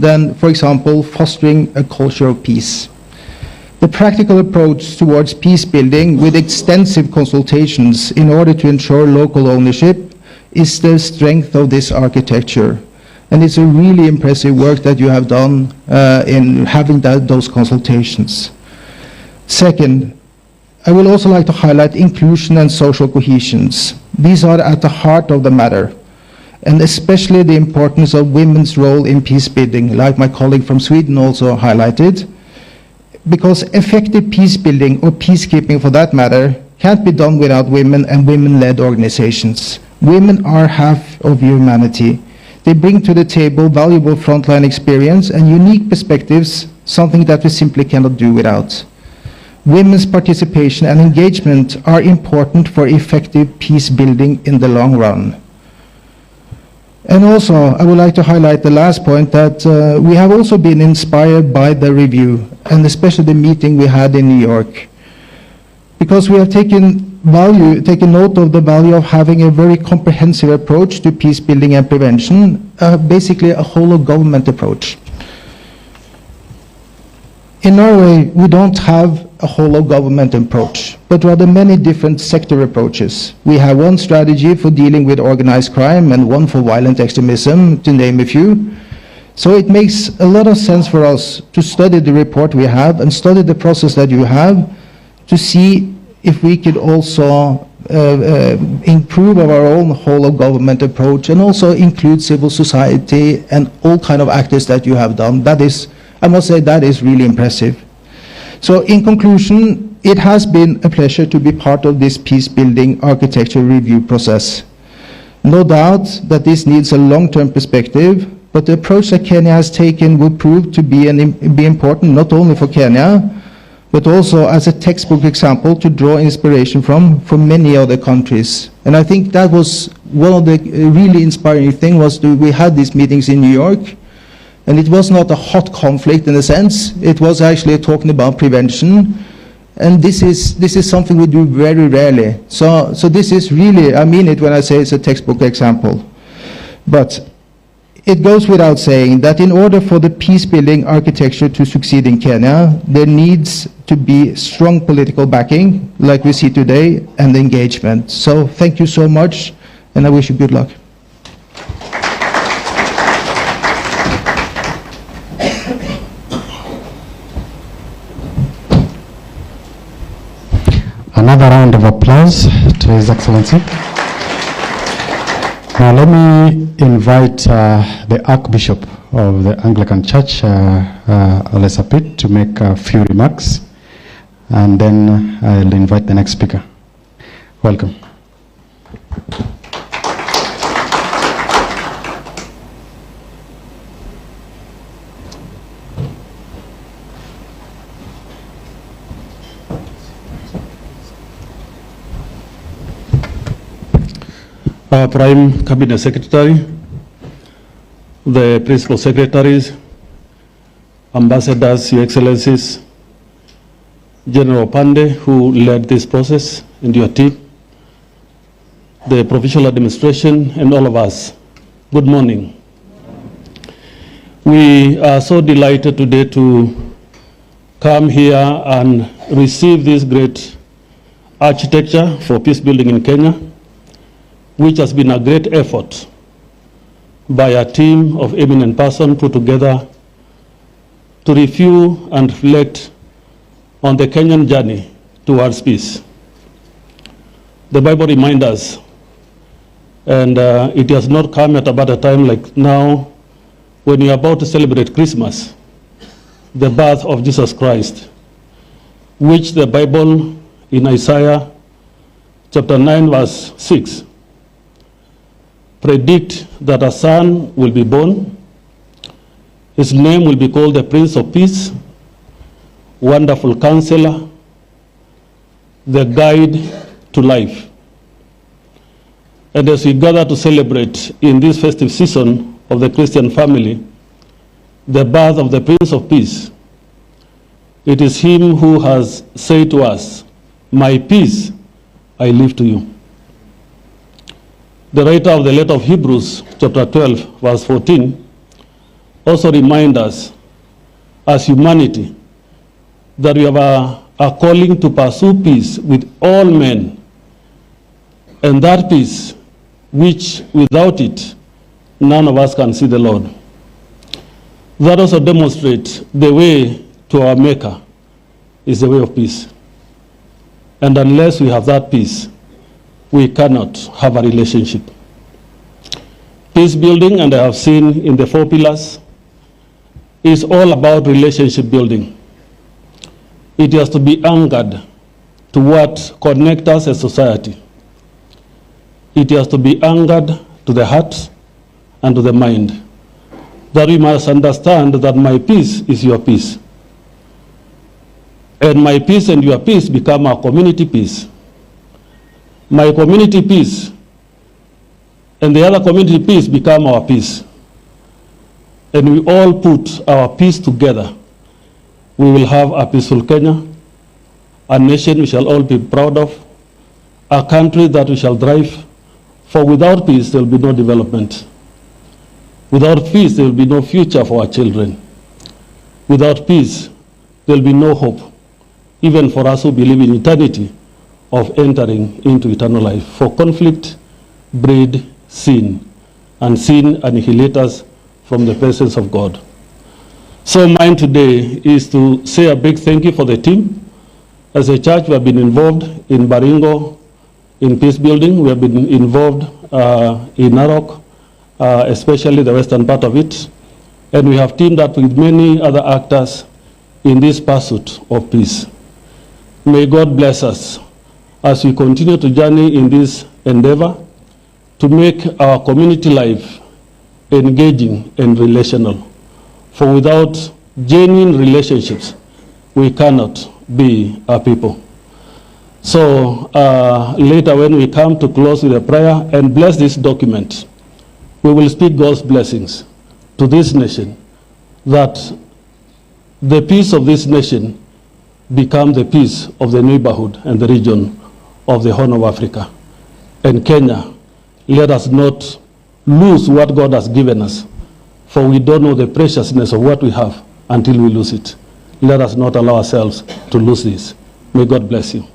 than, for example, fostering a culture of peace. The practical approach towards peace building with extensive consultations in order to ensure local ownership is the strength of this architecture. And it's a really impressive work that you have done in having those consultations. Second, I would also like to highlight inclusion and social cohesions. These are at the heart of the matter, and especially the importance of women's role in peace building, like my colleague from Sweden also highlighted, because effective peace building, or peacekeeping for that matter, can't be done without women and women-led organizations. Women are half of humanity. They bring to the table valuable frontline experience and unique perspectives, something that we simply cannot do without. Women's participation and engagement are important for effective peace building in the long run. And also, I would like to highlight the last point, that we have also been inspired by the review, and especially the meeting we had in New York, because we have taken note of the value of having a very comprehensive approach to peace building and prevention, basically a whole of government approach. In Norway, we don't have a whole of government approach, but rather many different sector approaches. We have one strategy for dealing with organized crime and one for violent extremism, to name a few. So it makes a lot of sense for us to study the report we have and study the process that you have to see if we could also improve our own whole of government approach and also include civil society and all kind of actors that you have done. That is, I must say, that is really impressive. So in conclusion, it has been a pleasure to be part of this peace building architecture review process. No doubt that this needs a long-term perspective, but the approach that Kenya has taken will prove to be important not only for Kenya, but also as a textbook example to draw inspiration from for many other countries. And I think that was one of the really inspiring things, was that we had these meetings in New York, and it was not a hot conflict in a sense. It was actually talking about prevention, and this is something we do very rarely. So this is really, I mean it when I say it's a textbook example. But it goes without saying that in order for the peace-building architecture to succeed in Kenya, there needs to be strong political backing, like we see today, and engagement. So thank you so much, and I wish you good luck. Another round of applause to His Excellency. Now let me invite the Archbishop of the Anglican Church, Olesapit, to make a few remarks, and then I'll invite the next speaker. Welcome. Prime Cabinet Secretary, the Principal Secretaries, Ambassadors, Your Excellencies, General Pande, who led this process, and your team, the Provincial Administration, and all of us. Good morning. We are so delighted today to come here and receive this great architecture for peace building in Kenya, which has been a great effort by a team of eminent persons put together to review and reflect on the Kenyan journey towards peace. The Bible reminds us, and it has not come at about a time like now, when you're about to celebrate Christmas, the birth of Jesus Christ, which the Bible in Isaiah chapter 9 verse 6 predict that a son will be born. His name will be called the Prince of Peace, Wonderful Counselor, the Guide to Life. And as we gather to celebrate in this festive season of the Christian family the birth of the Prince of Peace, it is him who has said to us, "My peace I leave to you." The writer of the letter of Hebrews, chapter 12, verse 14, also remind us as humanity that we have a calling to pursue peace with all men, and that peace which without it none of us can see the Lord. That also demonstrates the way to our Maker is the way of peace. And unless we have that peace, we cannot have a relationship. Peace building, and I have seen in the 4 pillars, is all about relationship building. It has to be anchored to what connects us as society. It has to be anchored to the heart and to the mind. That we must understand that my peace is your peace. And my peace and your peace become our community peace. My community peace and the other community peace become our peace. And we all put our peace together. We will have a peaceful Kenya, a nation we shall all be proud of, a country that we shall drive. For without peace, there will be no development. Without peace, there will be no future for our children. Without peace, there will be no hope, even for us who believe in eternity, of entering into eternal life. For conflict breed sin, and sin annihilates us from the presence of God. So mine today is to say a big thank you for the team. As a church, we have been involved in Baringo, in peace building. We have been involved in Narok, especially the western part of it. And we have teamed up with many other actors in this pursuit of peace. May God bless us as we continue to journey in this endeavor to make our community life engaging and relational. For without genuine relationships, we cannot be a people. So later when we come to close with a prayer and bless this document, we will speak God's blessings to this nation, that the peace of this nation become the peace of the neighborhood and the region of the Horn of Africa. And Kenya, let us not lose what God has given us, for we don't know the preciousness of what we have until we lose it. Let us not allow ourselves to lose this. May God bless you.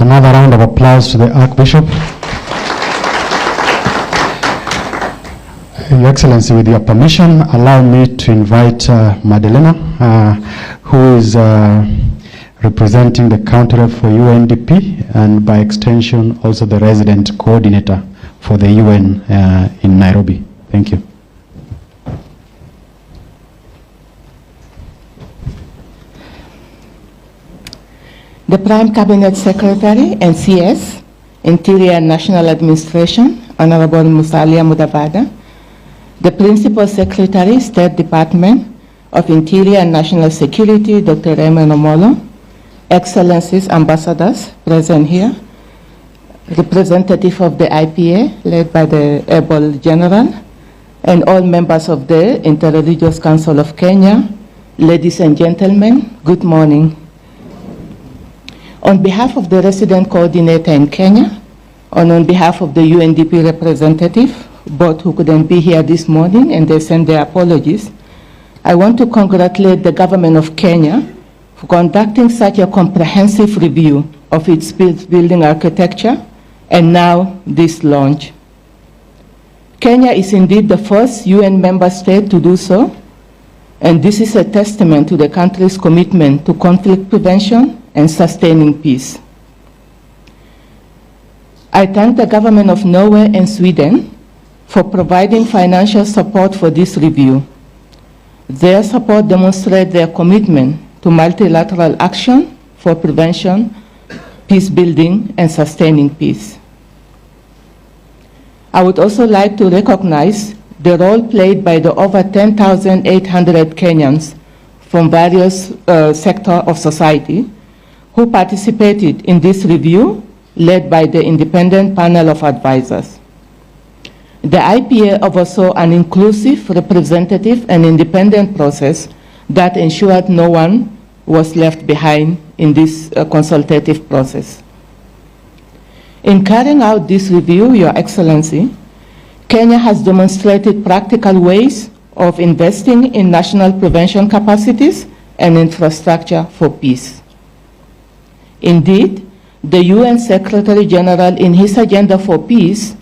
Another round of applause to the Archbishop. Your Excellency, with your permission, allow me to invite Madalena, who is representing the county rep for UNDP, and by extension also the resident coordinator for the UN in Nairobi. Thank you. The Prime Cabinet Secretary, NCS, Interior and National Administration, Honorable Musalia Mudavadi, the Principal Secretary, State Department of Interior and National Security, Dr. Raymond Omolo, Excellencies, Ambassadors present here, representative of the IPA, led by the Able General, and all members of the Interreligious Council of Kenya, ladies and gentlemen, good morning. On behalf of the resident coordinator in Kenya, and on behalf of the UNDP representative, both who couldn't be here this morning and they send their apologies, I want to congratulate the government of Kenya for conducting such a comprehensive review of its peace building architecture and now this launch. Kenya is indeed the first UN member state to do so, and this is a testament to the country's commitment to conflict prevention and sustaining peace. I thank the government of Norway and Sweden for providing financial support for this review. Their support demonstrates their commitment to multilateral action for prevention, peace building, and sustaining peace. I would also like to recognize the role played by the over 10,800 Kenyans from various sectors of society who participated in this review, led by the independent panel of advisors. The IPA oversaw an inclusive, representative, and independent process that ensured no one was left behind in this consultative process. In carrying out this review, Your Excellency, Kenya has demonstrated practical ways of investing in national prevention capacities and infrastructure for peace. Indeed, the UN Secretary General in his Agenda for Peace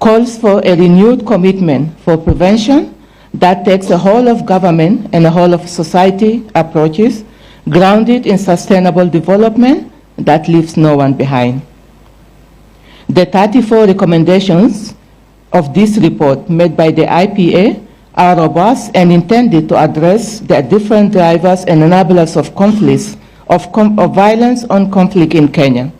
calls for a renewed commitment for prevention that takes a whole of government and a whole of society approaches grounded in sustainable development that leaves no one behind. The 34 recommendations of this report made by the IPA are robust and intended to address the different drivers and enablers of conflicts, of violence on conflict in Kenya.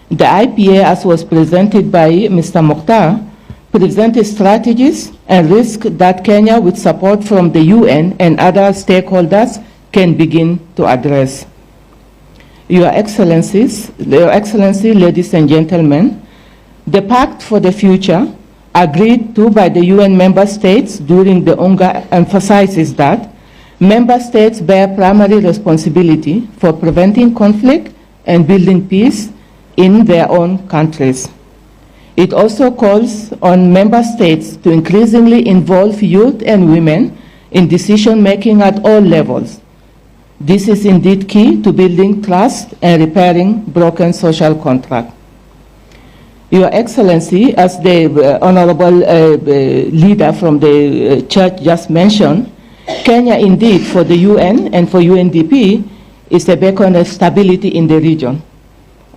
The IPA, as was presented by Mr. Mokhtar, presented strategies and risks that Kenya, with support from the UN and other stakeholders, can begin to address. Your Excellency, ladies and gentlemen, the Pact for the Future, agreed to by the UN member states during the UNGA, emphasizes that member states bear primary responsibility for preventing conflict and building peace in their own countries. It also calls on member states to increasingly involve youth and women in decision-making at all levels. This is indeed key to building trust and repairing broken social contract. Your Excellency, as the honorable leader from the church just mentioned, Kenya indeed for the UN and for UNDP is a beacon of stability in the region.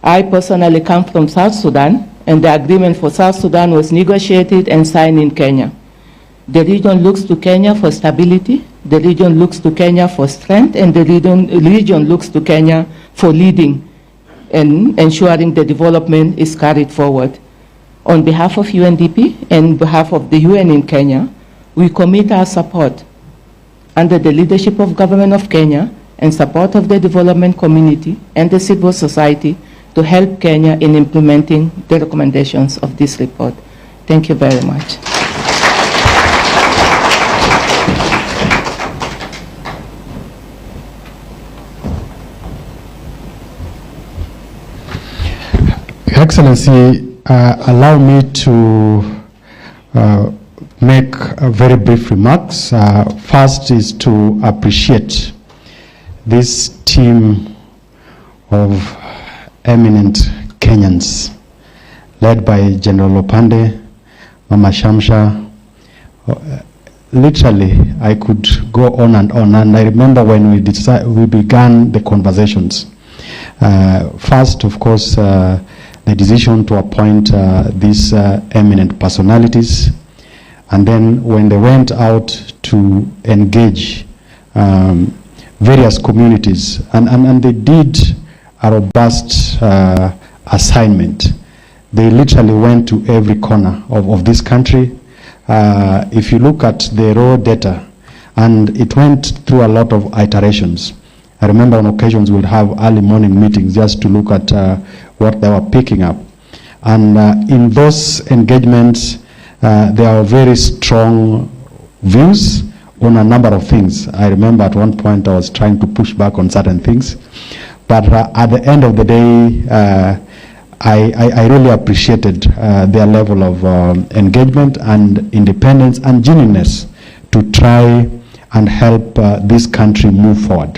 I personally come from South Sudan, and the agreement for South Sudan was negotiated and signed in Kenya. The region looks to Kenya for stability, the region looks to Kenya for strength, and the region looks to Kenya for leading and ensuring the development is carried forward. On behalf of UNDP and behalf of the UN in Kenya, we commit our support under the leadership of Government of Kenya and support of the development community and the civil society to help Kenya in implementing the recommendations of this report. Thank you very much. Your Excellency, allow me to make very brief remarks. First is to appreciate this team of eminent Kenyans led by General Opande, Mama Shamsha. Literally, I could go on, and I remember when we began the conversations. First, of course, the decision to appoint these eminent personalities, and then when they went out to engage various communities, and they did a robust assignment. They literally went to every corner of this country. If you look at the raw data, and it went through a lot of iterations. I remember on occasions we'd have early morning meetings just to look at what they were picking up. And in those engagements, there are very strong views on a number of things. I remember at one point I was trying to push back on certain things. But at the end of the day, I really appreciated their level of engagement and independence and genuineness to try and help this country move forward.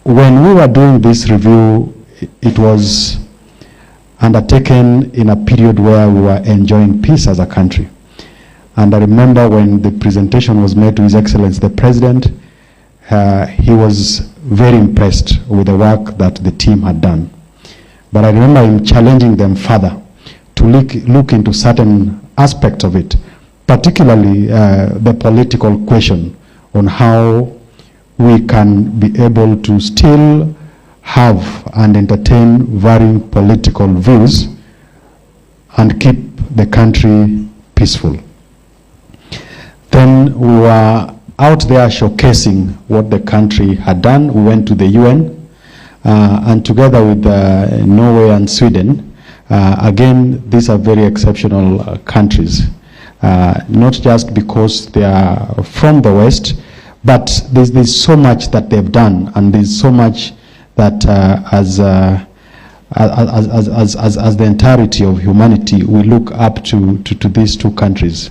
When we were doing this review, it was undertaken in a period where we were enjoying peace as a country. And I remember when the presentation was made to His Excellency the President, he was very impressed with the work that the team had done. But I remember him challenging them further to look into certain aspects of it, particularly the political question on how we can be able to still have and entertain varying political views and keep the country peaceful. Then we were out there showcasing what the country had done. We went to the UN and together with Norway and Sweden, again, these are very exceptional countries, not just because they are from the West, But there's so much that they've done, and there's so much that as the entirety of humanity, we look up to these two countries.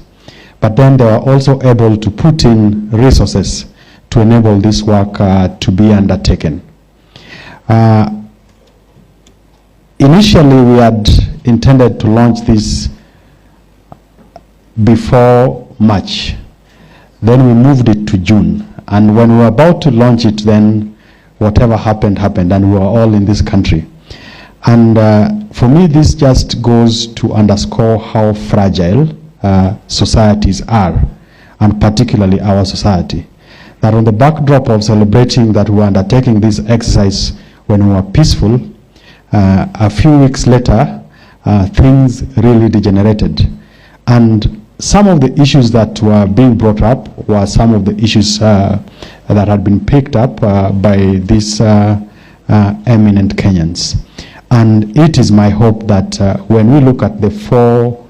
But then they are also able to put in resources to enable this work to be undertaken. Initially, we had intended to launch this before March. Then we moved it to June. And when we were about to launch it, then whatever happened, happened, and we were all in this country. And for me, this just goes to underscore how fragile societies are, and particularly our society. That on the backdrop of celebrating that we were undertaking this exercise when we were peaceful, a few weeks later, things really degenerated. And some of the issues that were being brought up were some of the issues that had been picked up by these eminent Kenyans. And it is my hope that when we look at the 4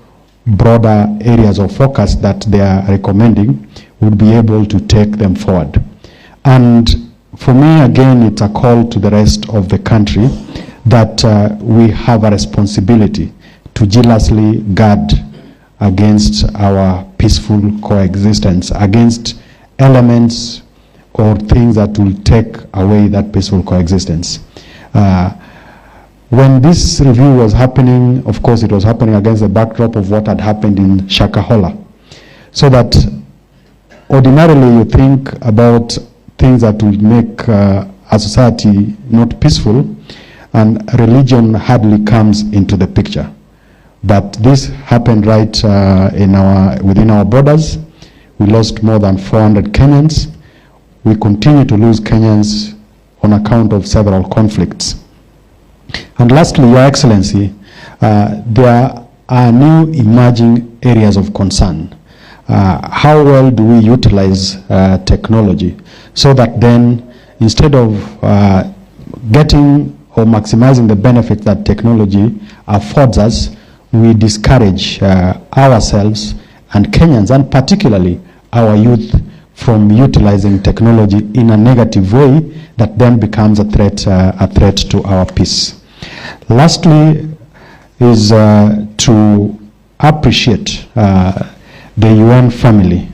broader areas of focus that they are recommending, we'll be able to take them forward. And for me, again, it's a call to the rest of the country that we have a responsibility to jealously guard against our peaceful coexistence, against elements or things that will take away that peaceful coexistence. When this review was happening, of course, it was happening against the backdrop of what had happened in Shakahola. So that ordinarily you think about things that will make a society not peaceful, and religion hardly comes into the picture. But this happened right within our borders. We lost more than 400 Kenyans. We continue to lose Kenyans on account of several conflicts. And lastly, Your Excellency, there are new emerging areas of concern. How well do we utilize technology so that then, instead of getting or maximizing the benefit that technology affords us, we discourage ourselves and Kenyans, and particularly our youth, from utilizing technology in a negative way that then becomes a threat to our peace. Lastly is to appreciate the UN family,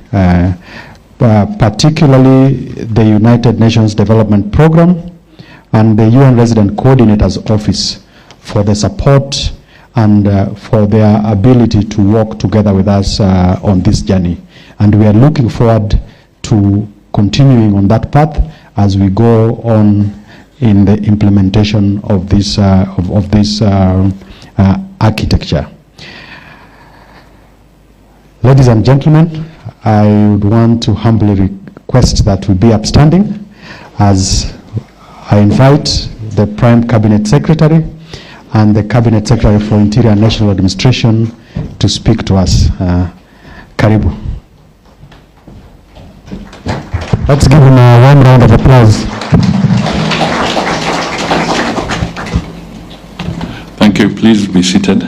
particularly the United Nations Development Program and the UN Resident Coordinator's Office for the support and for their ability to work together with us on this journey. And we are looking forward to continuing on that path as we go on in the implementation of this architecture. Ladies and gentlemen, I would want to humbly request that we be upstanding as I invite the Prime Cabinet Secretary and the Cabinet Secretary for Interior and National Administration to speak to us. Karibu. Let's give him a warm round of applause. Thank you. Please be seated.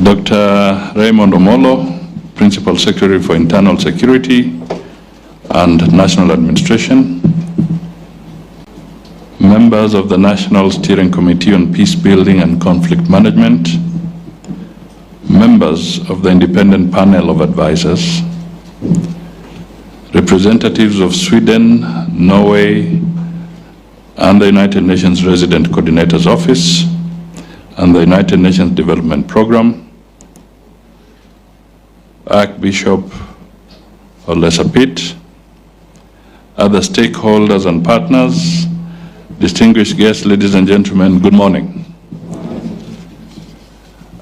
Dr. Raymond Omolo, Principal Secretary for Internal Security and National Administration, members of the National Steering Committee on Peacebuilding and Conflict Management, members of the Independent Panel of Advisors, representatives of Sweden, Norway, and the United Nations Resident Coordinator's Office, and the United Nations Development Program, Archbishop Olesapit, other stakeholders and partners, distinguished guests, ladies and gentlemen, good morning.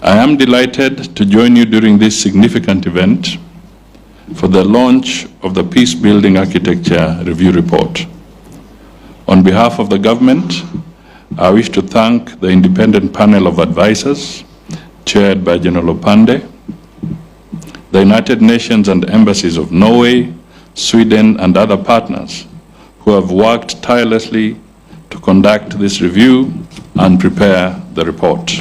I am delighted to join you during this significant event for the launch of the Peacebuilding Architecture Review Report. On behalf of the government, I wish to thank the Independent Panel of Advisors, chaired by General Opande, the United Nations and embassies of Norway, Sweden, and other partners who have worked tirelessly to conduct this review and prepare the report.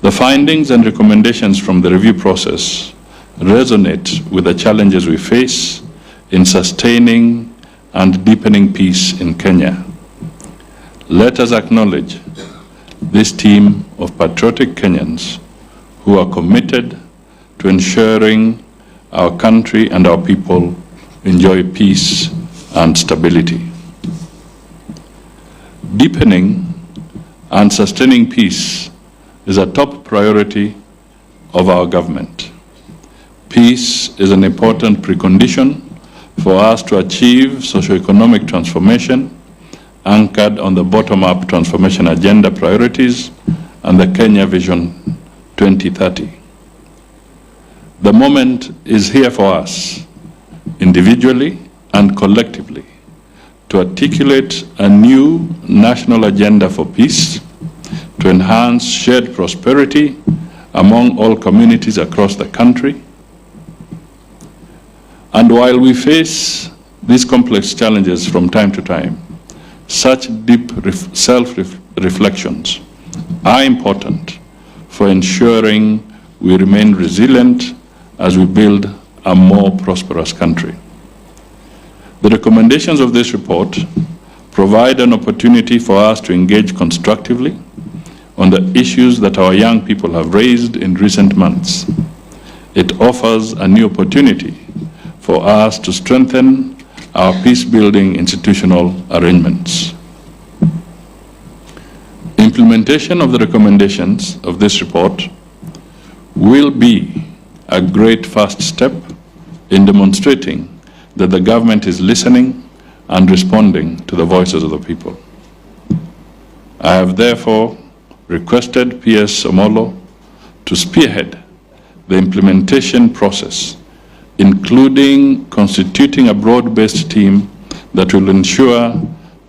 The findings and recommendations from the review process resonate with the challenges we face in sustaining and deepening peace in Kenya. Let us acknowledge this team of patriotic Kenyans who are committed to ensuring our country and our people enjoy peace and stability. Deepening and sustaining peace is a top priority of our government. Peace is an important precondition for us to achieve socio-economic transformation anchored on the bottom-up transformation agenda priorities and the Kenya Vision 2030. The moment is here for us, individually and collectively, to articulate a new national agenda for peace, to enhance shared prosperity among all communities across the country. And while we face these complex challenges from time to time, such deep self-reflections are important for ensuring we remain resilient as we build a more prosperous country. The recommendations of this report provide an opportunity for us to engage constructively on the issues that our young people have raised in recent months. It offers a new opportunity for us to strengthen our peace-building institutional arrangements. Implementation of the recommendations of this report will be a great first step in demonstrating that the government is listening and responding to the voices of the people. I have therefore requested PS Omolo to spearhead the implementation process, including constituting a broad-based team that will ensure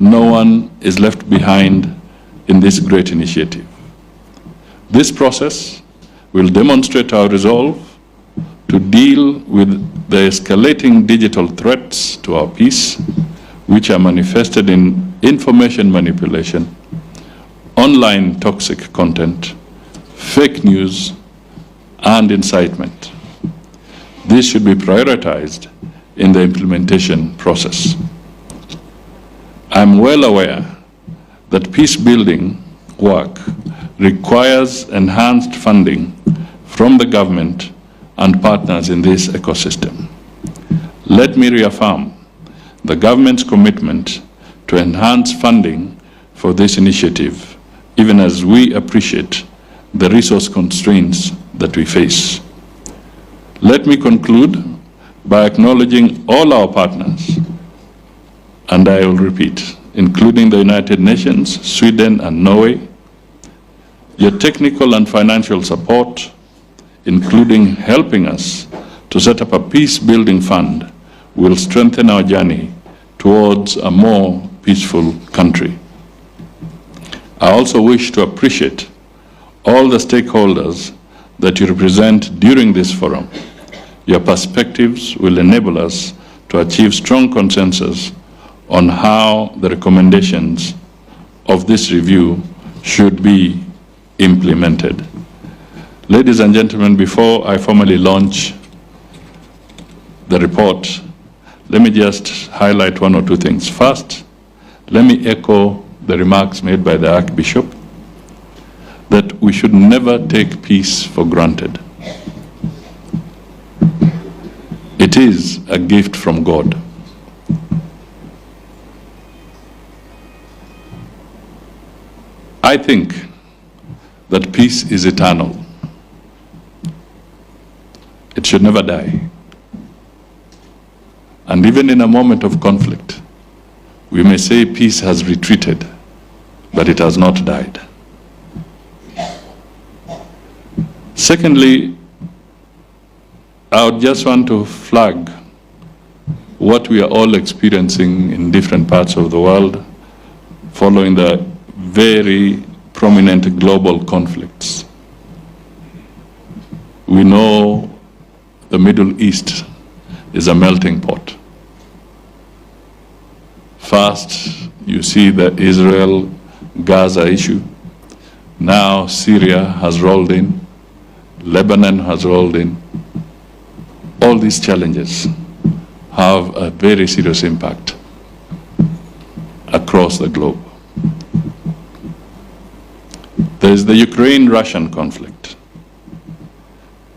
no one is left behind in this great initiative. This process will demonstrate our resolve to deal with the escalating digital threats to our peace, which are manifested in information manipulation, online toxic content, fake news, and incitement. This should be prioritized in the implementation process. I'm well aware that peace-building work requires enhanced funding from the government and partners in this ecosystem. Let me reaffirm the government's commitment to enhance funding for this initiative, even as we appreciate the resource constraints that we face. Let me conclude by acknowledging all our partners, and I will repeat, including the United Nations, Sweden, and Norway. Your technical and financial support, including helping us to set up a peace-building fund, will strengthen our journey towards a more peaceful country. I also wish to appreciate all the stakeholders that you represent during this forum. Your perspectives will enable us to achieve strong consensus on how the recommendations of this review should be implemented. Ladies and gentlemen, before I formally launch the report, let me just highlight one or two things. First, let me echo the remarks made by the Archbishop that we should never take peace for granted. It is a gift from God. I think that peace is eternal. It should never die. And even in a moment of conflict, we may say peace has retreated, but it has not died. Secondly, I would just want to flag what we are all experiencing in different parts of the world following the very prominent global conflicts. We know the Middle East is a melting pot. First, you see the Israel-Gaza issue. Now Syria has rolled in, Lebanon has rolled in. All these challenges have a very serious impact across the globe. There is the Ukraine-Russian conflict,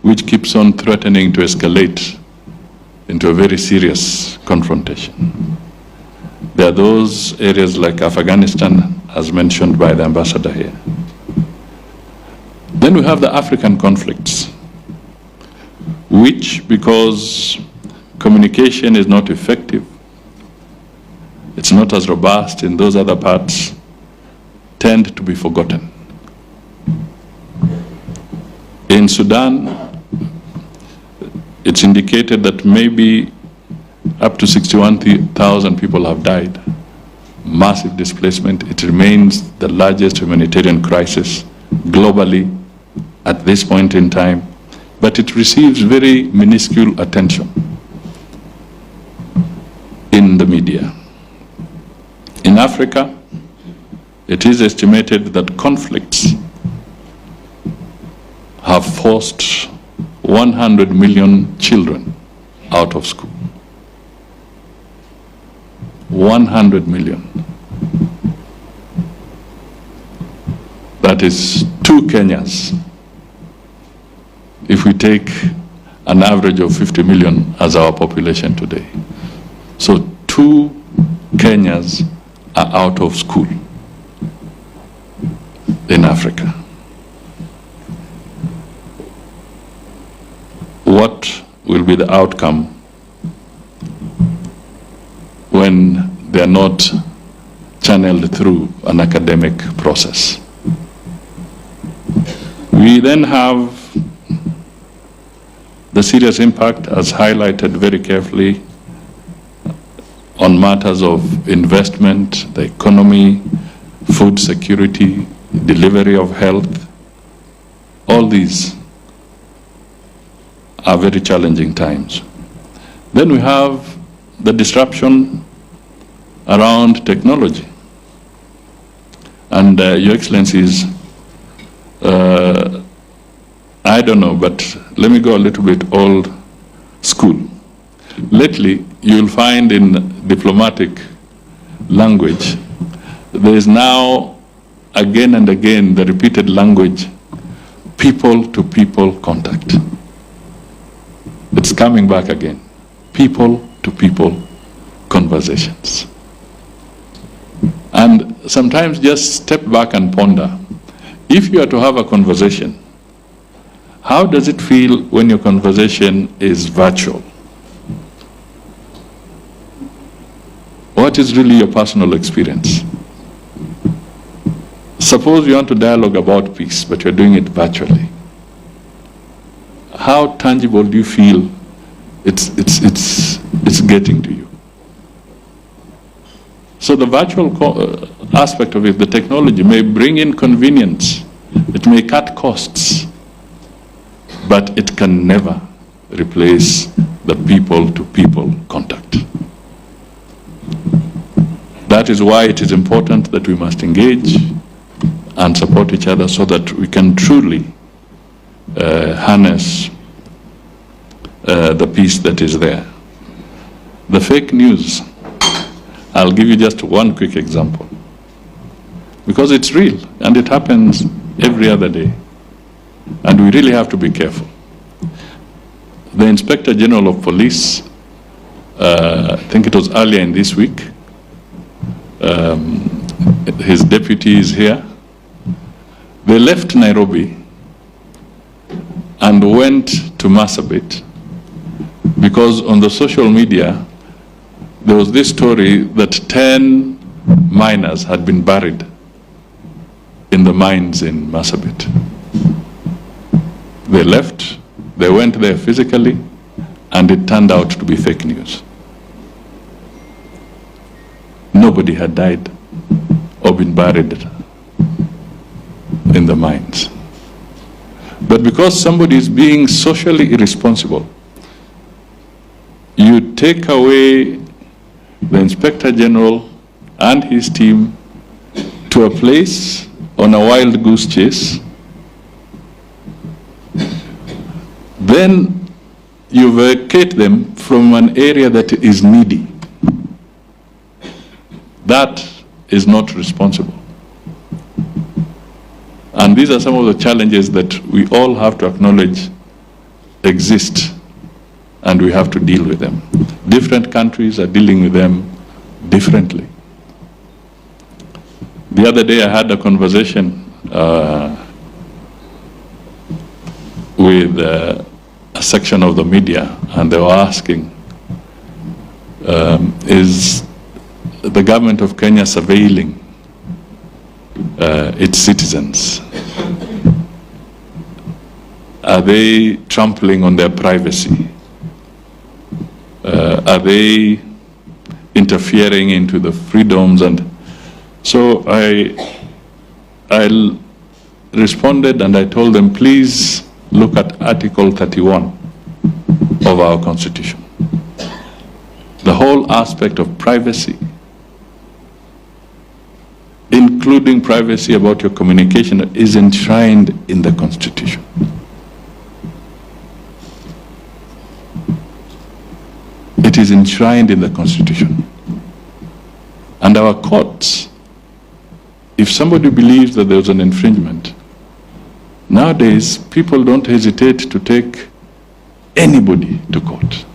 which keeps on threatening to escalate into a very serious confrontation. There are those areas like Afghanistan, as mentioned by the ambassador here. Then we have the African conflicts, which, because communication is not effective, it's not as robust in those other parts, tend to be forgotten. In Sudan, it's indicated that maybe up to 61,000 people have died. Massive displacement. It remains the largest humanitarian crisis globally at this point in time, but it receives very minuscule attention in the media. In Africa, it is estimated that conflicts have forced 100 million children out of school. 100 million. That is 2 Kenyas, if we take an average of 50 million as our population today. So 2 Kenyas are out of school in Africa. What will be the outcome when they are not channeled through an academic process? We then have the serious impact, as highlighted very carefully, on matters of investment, the economy, food security, delivery of health. All these are very challenging times. Then we have the disruption around technology. And Your Excellencies, I don't know, but let me go a little bit old school. Lately, you'll find in diplomatic language, there is now again and again the repeated language, people-to-people contact. It's coming back again. People-to-people conversations. And sometimes just step back and ponder. If you are to have a conversation, how does it feel when your conversation is virtual? What is really your personal experience? Suppose you want to dialogue about peace, but you're doing it virtually. How tangible do you feel it's getting to you? So the virtual aspect of it, the technology, may bring in convenience. It may cut costs, but it can never replace the people-to-people contact. That is why it is important that we must engage and support each other so that we can truly harness the peace that is there. The fake news, I'll give you just one quick example, because it's real and it happens every other day, and we really have to be careful. The Inspector General of Police, I think it was earlier in this week, his deputy is here. They left Nairobi and went to Marsabit because on the social media there was this story that 10 miners had been buried in the mines in Marsabit. They left, they went there physically, and it turned out to be fake news. Nobody had died or been buried in the mines. But because somebody is being socially irresponsible, you take away the Inspector General and his team to a place on a wild goose chase, then you vacate them from an area that is needy. That is not responsible. And these are some of the challenges that we all have to acknowledge exist, and we have to deal with them. Different countries are dealing with them differently. The other day I had a conversation with a section of the media, and they were asking, is the government of Kenya surveilling its citizens? Are they trampling on their privacy? Are they interfering into the freedoms? And so I responded and I told them, please look at Article 31 of our Constitution. The whole aspect of privacy, including privacy about your communication, is enshrined in the Constitution. It is enshrined in the Constitution. And our courts, if somebody believes that there was an infringement, nowadays people don't hesitate to take anybody to court.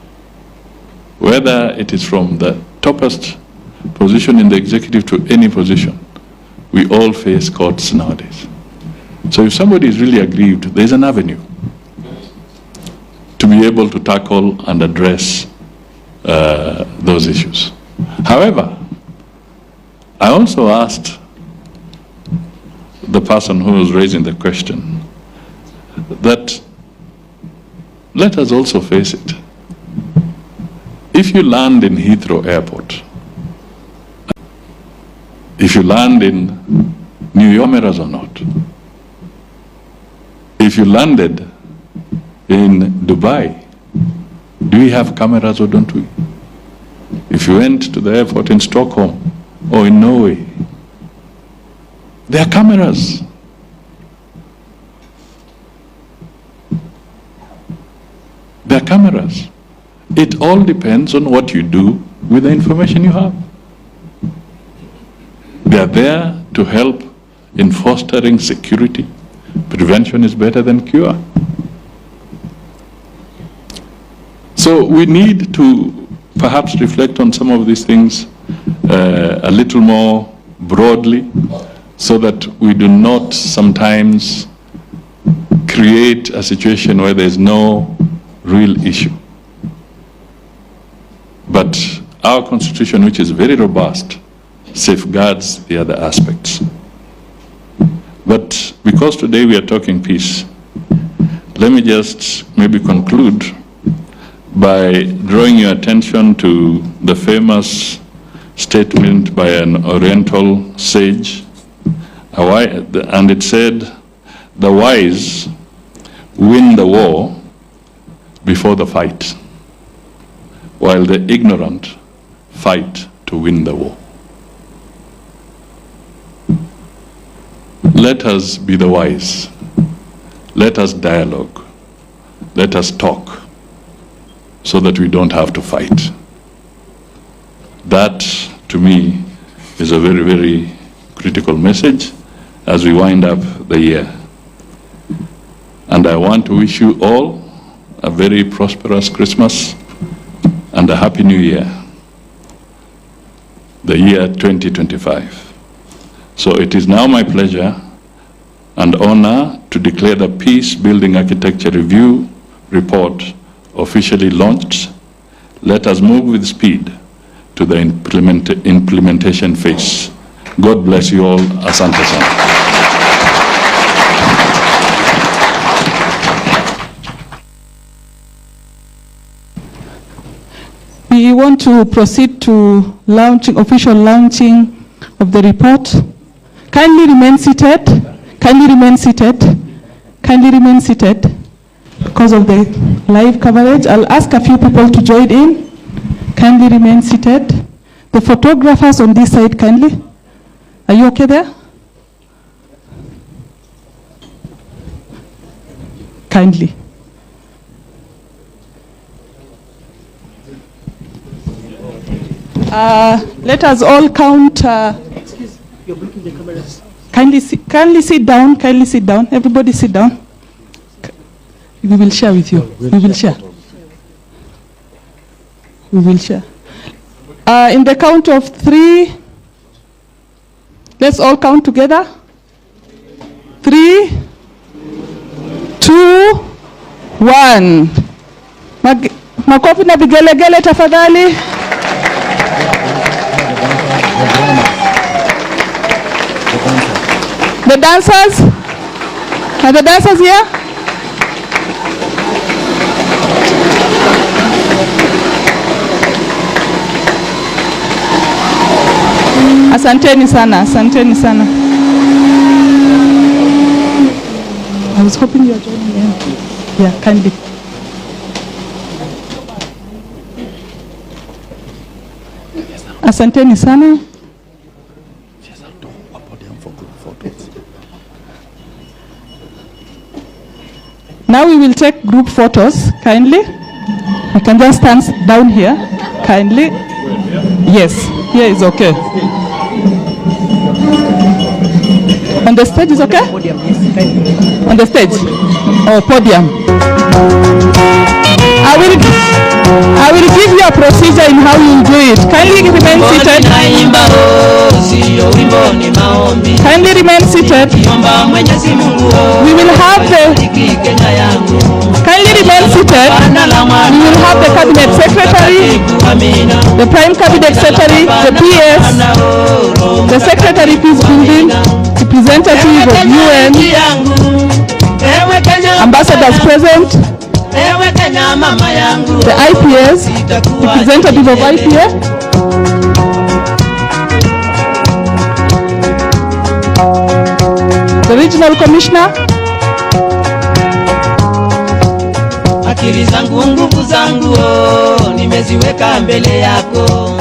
Whether it is from the toppest position in the executive to any position, we all face courts nowadays. So if somebody is really aggrieved, there's an avenue to be able to tackle and address those issues. However, I also asked the person who was raising the question that let us also face it. If you land in Heathrow Airport, if you land in New York, cameras or not? If you landed in Dubai, do we have cameras or don't we? If you went to the airport in Stockholm or in Norway, there are cameras. There are cameras. It all depends on what you do with the information you have. They are there to help in fostering security. Prevention is better than cure. So we need to perhaps reflect on some of these things a little more broadly, so that we do not sometimes create a situation where there is no real issue. But our Constitution, which is very robust, safeguards the other aspects. But because today we are talking peace, let me just maybe conclude by drawing your attention to the famous statement by an Oriental sage, and it said, "The wise win the war before the fight, while the ignorant fight to win the war." Let us be the wise. Let us dialogue. Let us talk, so that we don't have to fight. That, to me, is a very, very critical message as we wind up the year. And I want to wish you all a very prosperous Christmas and a Happy New Year, the year 2025. So it is now my pleasure and honor to declare the Peacebuilding Architecture Review Report officially launched. Let us move with speed to the implementation phase. God bless you all. Asante sana. We want to proceed to official launching of the report. Kindly remain seated. Kindly remain seated. Kindly remain seated because of the live coverage. I'll ask a few people to join in. Kindly remain seated. The photographers on this side, kindly. Are you okay there? kindly. Let us all count. You're breaking the cameras. Kindly sit down. Kindly sit down. Everybody sit down. We will share with you. We will share. We will share. In the count of 3, let's all count together. 3, 2, 1. Makofi na vigelegele tafadhali. The dancers? Are the dancers here? Asanteni sana, asanteni sana. I was hoping you were joining me. Yeah, kindly. Asanteni sana. Now we will take group photos, kindly. You can just stand down here, kindly. Yes, here is okay. On the stage is okay? On the stage? Oh, podium. I will give you a procedure in how you do it. Kindly remain seated. Kindly remain seated. We will have the... Kindly remain seated. We will have the cabinet secretary, the prime cabinet secretary, the PS, the secretary Peacebuilding, the representative of UN, ambassadors present, the IPS, representative of IPA, the regional commissioner. Akili zangu nguvu zangu nimeziweka mbele yako.